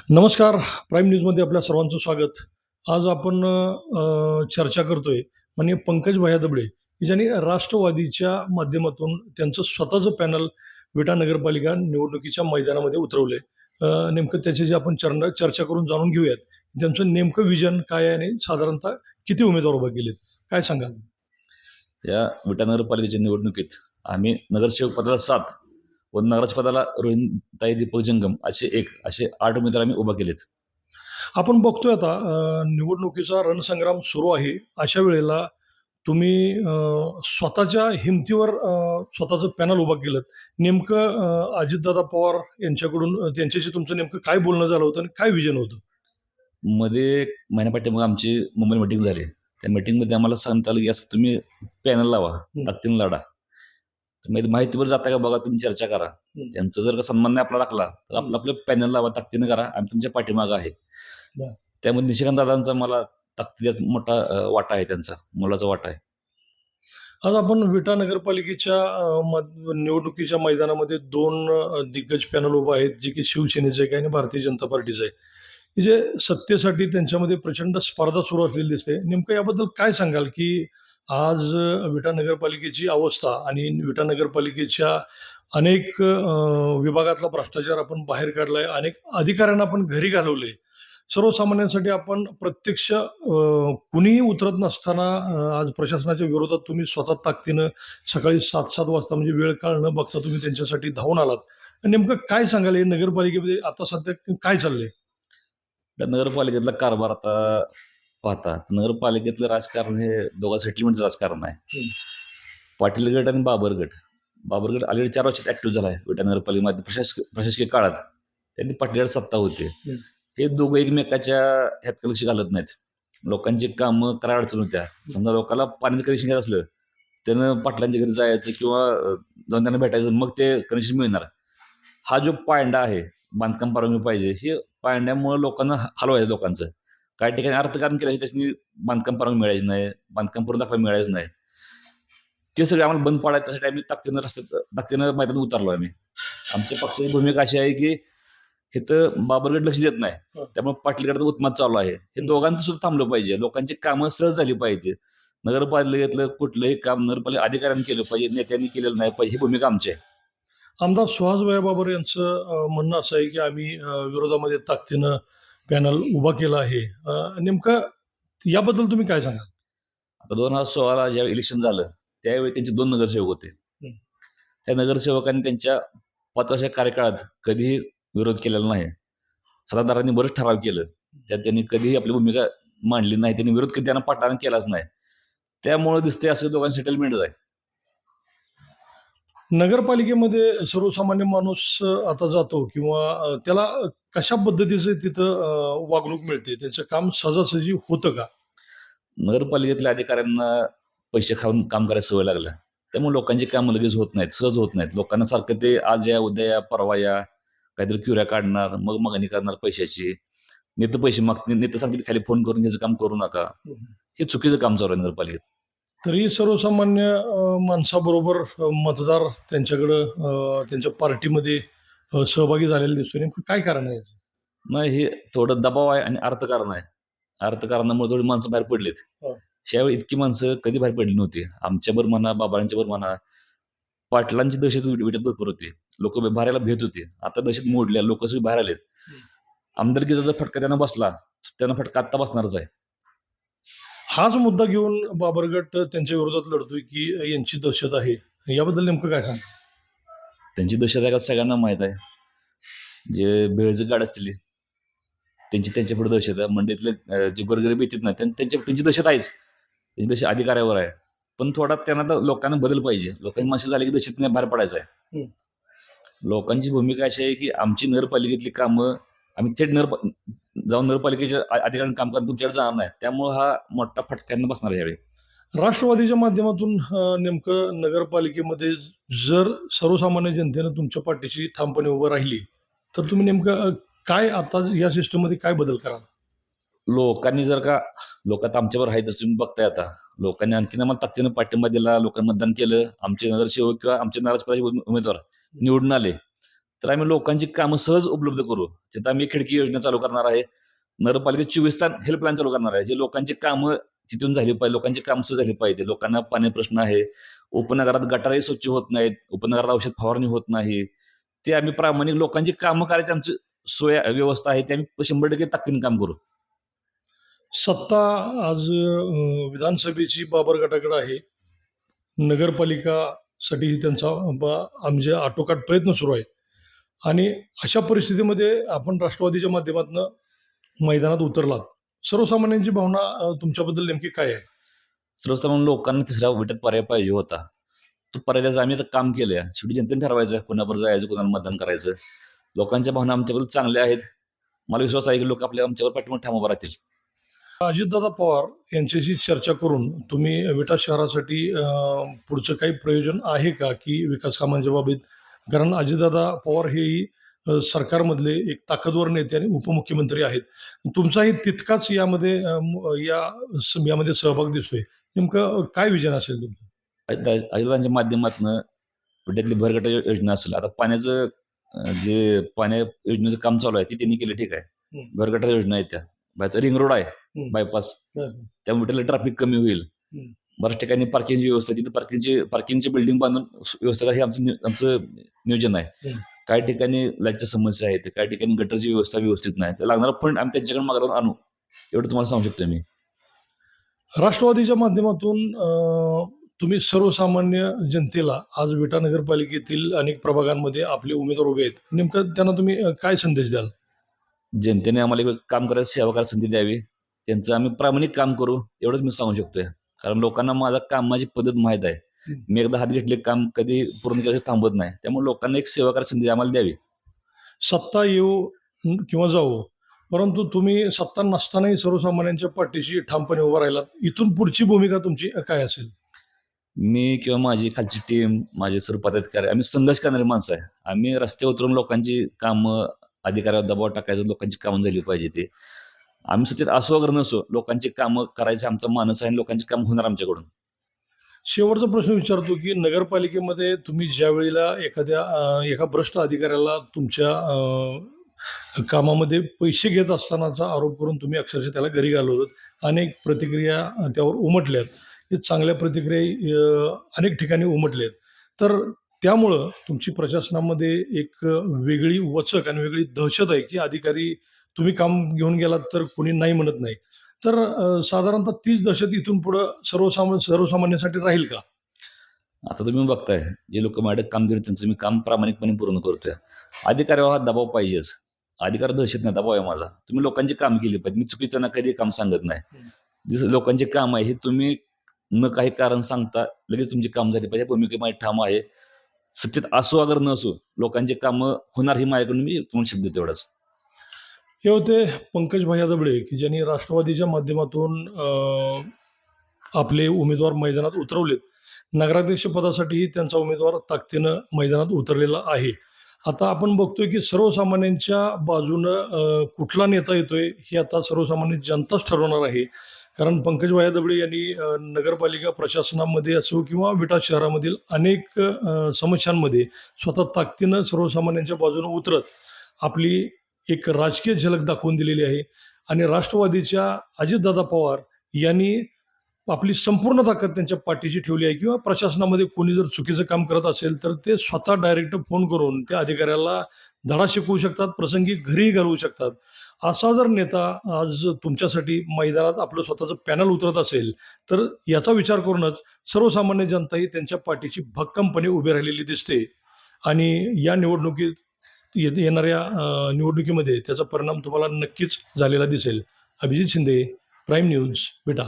नमस्कार. प्राईम न्यूजमध्ये आपल्या सर्वांचं स्वागत. आज आपण चर्चा करतोय माननीय पंकज भैया दबडे, ज्यांनी राष्ट्रवादीच्या माध्यमातून त्यांचं स्वतःचं पॅनल विटा नगरपालिका निवडणुकीच्या मैदानामध्ये उतरवलंय. नेमकं त्याची जी आपण चर्चा करून जाणून घेऊयात. त्यांचं नेमकं विजन काय आहे आणि साधारणतः किती उमेदवार उभे केलेत? काय सांगाल? या विटा नगरपालिकेच्या निवडणुकीत आम्ही नगरसेवक पदाला 7 व नगराध्यक्ष पदाला रोहिणताई दीपक जंगम असे 8 उमेदवार आम्ही उभा केलेत. आपण बघतोय आता निवडणुकीचा रणसंग्राम सुरू आहे. अशा वेळेला तुम्ही स्वतःच्या हिमतीवर स्वतःचं पॅनल उभं केलंत. नेमकं अजितदादा पवार यांच्याकडून त्यांच्याशी तुमचं नेमकं काय बोलणं झालं होतं आणि काय विजन होतं? मध्ये एक महिन्यापाठीमागे आमची मुंबई मीटिंग झाली. त्या मीटिंगमध्ये आम्हाला सांगण्यात आलं की असं तुम्ही पॅनल लावा, ताकदीने लढा. तुम्ही माहितीवर जाता का बघा, तुम्ही चर्चा करा. त्यांचं जर का सन्मान नाही आपला राखला तर आपलं पॅनल लावा, ताकदीने करा, आम्ही तुमच्या पाठीमागं आहे. बरं. त्यामध्ये निशिकांत दादांचा मला ताकदीत मोठा वाटा आहे, त्यांचा मोलाचा वाटा आहे. आज आपण विटा नगरपालिकेच्या निवडणुकीच्या मैदानामध्ये 2 दिग्गज पॅनल उभं आहेत, जे की शिवसेनेचं आहे आणि भारतीय जनता पार्टीचं आहे. की जे सत्तेसाठी त्यांच्यामध्ये प्रचंड स्पर्धा सुरू असलेली दिसते. नेमकं याबद्दल काय सांगाल, की आज विटा नगरपालिकेची अवस्था आणि विटा नगरपालिकेच्या अनेक विभागातला भ्रष्टाचार आपण बाहेर काढलाय, अनेक अधिकाऱ्यांना आपण घरी घालवले. सर्वसामान्यांसाठी आपण प्रत्यक्ष कुणीही उतरत नसताना आज प्रशासनाच्या विरोधात तुम्ही स्वतः ताकदीनं सकाळी 7-7 वाजता म्हणजे वेळ काळ न बघता तुम्ही त्यांच्यासाठी धावून आलात. नेमकं काय सांगाल हे नगरपालिकेमध्ये आता सध्या काय चाललंय? त्या नगरपालिकेतला कारभार आता पाहता, नगरपालिकेतलं राजकारण हे दोघा सेटलमेंटचं राजकारण आहे. पाटील गट आणि बाबर गट. बाबर गट ऑलरेडी 4 वर्षात ऍक्टिव्ह झाला आहे विटा नगरपालिकेमध्ये. प्रशासकीय काळात त्यांनी पाटील सत्ता होते. हे दोघं एकमेकाच्या ह्यात लक्ष घालत नाहीत. लोकांची कामं करायला अडचण होत्या. समजा लोकांना पाण्याचं कनेक्शन घ्यायचं असलं, त्यानं पाटलांच्या घरी जायचं किंवा जाऊन त्यांना भेटायचं, मग ते कनेक्शन मिळणार. हा जो पायंडा आहे, बांधकाम परवानगी पाहिजे, हे पायंड्यामुळे लोकांना हलवायचं. लोकांचं काही ठिकाणी अर्थकारण केलं, त्याच्यानी बांधकाम परवानगी मिळायची नाही, बांधकाम पूर्ण दाखला मिळायचं नाही. ते सगळे आम्हाला बंद पाडायचं, त्यासाठी आम्ही ताकदीनं मैदानात उतरलो. आमच्या पक्षाची भूमिका अशी आहे की इथं बाबरगड लक्ष देत नाही, त्यामुळे पाटीलगडाचा उत्माद चालू आहे. हे दोघांचं सुद्धा थांबलं पाहिजे. लोकांची कामं सहज झाली पाहिजे. नगरपालिकेतलं कुठलंही काम नगरपालिका अधिकाऱ्यांनी केलं पाहिजे, नेत्यांनी केलेलं नाही पाहिजे. ही भूमिका आमची आहे. आमदार सुहासभाई बाबर यांचं म्हणणं असं आहे, की आम्ही विरोधामध्ये ताकदीनं पॅनल उभा केला आहे. नेमकं याबद्दल तुम्ही काय सांगाल? आता 2016 ज्यावेळी इलेक्शन झालं, त्यावेळी त्यांचे 2 नगरसेवक होते. त्या नगरसेवकांनी त्यांच्या 5 वर्षाच्या कार्यकाळात कधीही विरोध केलेला नाही. सत्ताधाऱ्यांनी बरंच ठराव केलं, त्यात त्यांनी कधीही आपली भूमिका मांडली नाही. त्यांनी विरोध कधी त्यांना पाठलाग केलाच नाही. त्यामुळे दिसतंय असं दोघांचं सेटलमेंटच आहे. नगरपालिकेमध्ये सर्वसामान्य माणूस आता जातो किंवा त्याला कशा पद्धतीचं तिथं वागणूक मिळते? त्यांचं काम सहजासहजी होतं का? नगरपालिकेतल्या अधिकाऱ्यांना पैसे खाऊन काम करायची सवय लागल्या. त्यामुळे लोकांची कामं लगेच होत नाहीत, सहज होत नाहीत. लोकांना सारखं ते आज या, उद्या या, परवा या, काहीतरी क्युऱ्या काढणार, मग मागणी करणार पैशाची. नेतं पैसे मागतील, नेतं सांगतील खाली फोन करून ह्याचं काम करू नका. हे चुकीचं काम चालू आहे नगरपालिकेत. तरी सर्वसामान्य माणसाबरोबर मतदार त्यांच्याकडं त्यांच्या पार्टीमध्ये सहभागी झालेले दिसतो. नेमकं काय कारण आहे? नाही, हे थोडं दबाव आहे आणि अर्थकारण आहे. अर्थकारणामुळे थोडी माणसं बाहेर पडलीत. त्यावेळी इतकी माणसं कधी बाहेर पडली नव्हती. आमच्याबरोबर म्हणा, बाबांच्याबरोबर म्हणा, पाटलांची दहशत विट्यात भरपूर होती. लोक बाहेर भेट होते. आता दहशत मोडल्या, लोक सगळे बाहेर आलेत. आमदारकीचा जर फटका त्यांना बसला, त्यांना फटका आत्ता बसणारच आहे. हाच मुद्दा घेऊन बाबरगट त्यांच्या विरोधात लढतोय, की यांची दहशत आहे. याबद्दल नेमकं काय सांगा? त्यांची दहशत आहे का सगळ्यांना माहीत आहे. जे भेळचं गाड असतील त्यांच्या पुढे दहशत आहे. मंडईतले जे गोरगरीब येतात ना, त्यांची दहशत आहेच. त्यांची दहशत अधिकाऱ्यावर आहे. पण थोडा त्यांना लोकांना बदल पाहिजे. लोकांची माणसं झाली की दहशत बाहेर पडायचं आहे. लोकांची भूमिका अशी आहे की आमची नगरपालिकेतली कामं आम्ही थेट जाऊन नगरपालिकेच्या अधिकाऱ्यांनी काम करत तुमच्याकडे जाणार नाही. त्यामुळे हा मोठा फटक्यांना बसणार यावेळी. राष्ट्रवादीच्या माध्यमातून नेमकं नगरपालिकेमध्ये जर सर्वसामान्य जनतेनं तुमच्या पाठीशी ठामपणे उभं राहिली, तर तुम्ही नेमकं काय आता या सिस्टममध्ये काय बदल कराल? लोकांनी जर का लोक आता आमच्यावर आहेत, तुम्ही बघताय आता लोकांनी आणखीन आम्हाला ताकदीनं पाठिंबा दिला, लोकांनी मतदान केलं, आमचे नगरसेवक किंवा आमचे नगराध्यक्षपदाचे उमेदवार निवडून आले, तर आम्ही लोकांची कामं सहज उपलब्ध करू. तिथं आम्ही खिडकी योजना चालू करणार आहे. नगरपालिकेत 24 तास हेल्पलाईन चालू करणार आहे. जे लोकांची कामं तिथून झाली पाहिजे, लोकांची कामं सहज झाली पाहिजे. लोकांना पाणी प्रश्न आहे. उपनगरात गटारही स्वच्छ होत नाहीत. उपनगरात औषध फवारणी होत नाही. ते आम्ही प्रामाणिक लोकांची कामं करायची आमची सोय व्यवस्था आहे. ते आम्ही 100% ताकदीने काम करू. सत्ता आज विधानसभेची बाबर गटाकडे आहे. नगरपालिकासाठी त्यांचा म्हणजे आटोकाट प्रयत्न सुरू आहे आणि अशा परिस्थितीमध्ये आपण राष्ट्रवादीच्या माध्यमातून मैदानात उतरलात. सर्वसामान्यांची भावना तुमच्याबद्दल नेमकी काय आहे? सर्वसामान्य लोकांना तिसऱ्या विट्यात पर्याय पाहिजे होता. तो पर्यायाचं आम्ही आता काम केलंय. शेवटी जनतेने ठरवायचं कोणावर जायचं, कोणाला मतदान करायचं. लोकांच्या भावना आमच्याबद्दल चांगल्या आहेत. मला विश्वास आहे की लोक आमच्यावर पाठीमागे ठाम उभं राहतील. अजितदादा पवार यांच्याशी चर्चा करून तुम्ही विटा शहरासाठी पुढचं काही प्रयोजन आहे का की विकास कामांच्या बाबतीत? कारण अजितदादा पवार हेही सरकारमधले एक ताकदवर नेते आणि उपमुख्यमंत्री आहेत. तुमचाही तितकाच यामध्ये यामध्ये सहभाग दिसतोय. नेमकं काय विजन असेल तुमचं? अजितदादांच्या माध्यमातून विट्यातली भरगट योजना असेल. आता पाण्याचं जे पाण्या योजनेचं काम चालू आहे ती त्यांनी केलं, ठीक आहे. हं. भरगट योजना आहे त्या. बाहेरचा रिंग रोड आहे बायपास. त्यामुळे विट्याला ट्रॅफिक कमी होईल. हं. बऱ्याच ठिकाणी पार्किंगची व्यवस्था, तिथे पार्किंगची बिल्डिंग बांधून व्यवस्था करा हे आमचं नियोजन आहे. काही ठिकाणी लाईटच्या समस्या आहेत, काही ठिकाणी गटरची व्यवस्था व्यवस्थित नाही. तर लागणारा फंड आम्ही त्यांच्याकडे मागून आणू, एवढं तुम्हाला सांगू शकतो मी. राष्ट्रवादीच्या माध्यमातून तुम्ही सर्वसामान्य जनतेला आज विटा नगरपालिकेतील अनेक प्रभागांमध्ये आपले उमेदवार उभे आहेत. नेमकं त्यांना तुम्ही काय संदेश द्याल? जनतेने आम्हाला एक काम करायची, सेवा करायची संधी द्यावी. त्यांचं आम्ही प्रामाणिक काम करू, एवढंच मी सांगू शकतोय. कारण लोकांना कामाची पद्धत माहीत आहे. मी एकदा हात घेतले काम कधी पूर्ण केल्याशिवाय थांबत नाही. त्यामुळे लोकांना एक सेवा करायची संधी आम्हाला द्यावी. सत्ता येऊ किंवा जावो, परंतु तुम्ही सत्ता नसतानाही सर्वसामान्यांच्या पाठीशी ठामपणे उभा राहिलात. इथून पुढची भूमिका तुमची काय असेल? मी किंवा माझी खालची टीम, माझे सर्व पदाधिकारी आम्ही संघर्ष करणारी माणसं आहे. आम्ही रस्त्यावर उतरून लोकांची कामं, अधिकाऱ्यावर दबाव टाकायचं, लोकांची कामं झाली पाहिजे ते. आम्ही सत्तेत असो अगर नसो, लोकांची कामं करायचं आमचा मानस आहे आणि लोकांची कामं होणार आमच्याकडून. शेवटचा प्रश्न विचारतो की नगरपालिकेमध्ये तुम्ही ज्या वेळेला एका भ्रष्ट अधिकाऱ्याला तुमच्या कामामध्ये पैसे घेत असतानाचा आरोप करून तुम्ही अक्षरशः त्याला घरी घालवलं. अनेक प्रतिक्रिया त्यावर उमटल्यात. हे चांगल्या प्रतिक्रिया अनेक ठिकाणी उमटल्यात. तर त्यामुळं तुमची प्रशासनामध्ये एक वेगळी वचक आणि वेगळी दहशत आहे की अधिकारी तुम्ही काम घेऊन गेलात तर कोणी नाही म्हणत नाही. तर साधारणतः तीच दहशत इथून पुढं सर्वसामान्यांसाठी राहील का? आता तुम्ही बघताय, जे लोक माझ्याकडे काम घेऊन त्यांचं मी काम प्रामाणिकपणे पूर्ण करतोय. अधिकाऱ्यावर हा दबाव पाहिजेच. अधिकार दहशत नाही, दबाव आहे माझा. तुम्ही लोकांची काम केली पाहिजे. मी चुकीचं ना कधी काम सांगत नाही. जसं लोकांचे काम आहे हे तुम्ही न काही कारण सांगता लगेच तुमची काम झाली पाहिजे. भूमिकेमध्ये ठाम आहे. सत्तेत असो अगर नसो, लोकांची कामं होणार ही माझ्याकडून मी तुम्हाला शब्द देतो एवढाच. हे होते पंकज भैया दबळे की ज्यांनी राष्ट्रवादीच्या माध्यमातून आपले उमेदवार मैदानात उतरवलेत. नगराध्यक्ष पदासाठीही त्यांचा उमेदवार ताकदीनं मैदानात उतरलेला आहे. आता आपण बघतोय की सर्वसामान्यांच्या बाजूनं कुठला नेता येतोय हे आता सर्वसामान्य जनताच ठरवणार आहे. कारण पंकज भैया दबळे यांनी नगरपालिका प्रशासनामध्ये असो किंवा विटा शहरामधील अनेक समस्यांमध्ये स्वतः ताकदीनं सर्वसामान्यांच्या बाजूनं उतरत आपली एक राजकीय झलक दाखवून दिलेली आहे. आणि राष्ट्रवादीच्या अजितदादा पवार यांनी आपली संपूर्ण ताकद त्यांच्या पाठीशी ठेवली आहे. किंवा प्रशासनामध्ये कोणी जर चुकीचं काम करत असेल तर ते स्वतः डायरेक्ट फोन करून त्या अधिकाऱ्याला धडा शिकवू शकतात, प्रसंगी घरीही घालवू शकतात. असा जर नेता आज तुमच्यासाठी मैदानात आपलं स्वतःचं पॅनल उतरत असेल तर याचा विचार करूनच सर्वसामान्य जनताही त्यांच्या पाठीशी भक्कमपणे उभी राहिलेली दिसते. आणि या येणाऱ्या निवडणुकीमध्ये त्याचा परिणाम तुम्हाला नक्कीच झालेला दिसेल. अभिजित शिंदे, प्राईम न्यूज, विटा.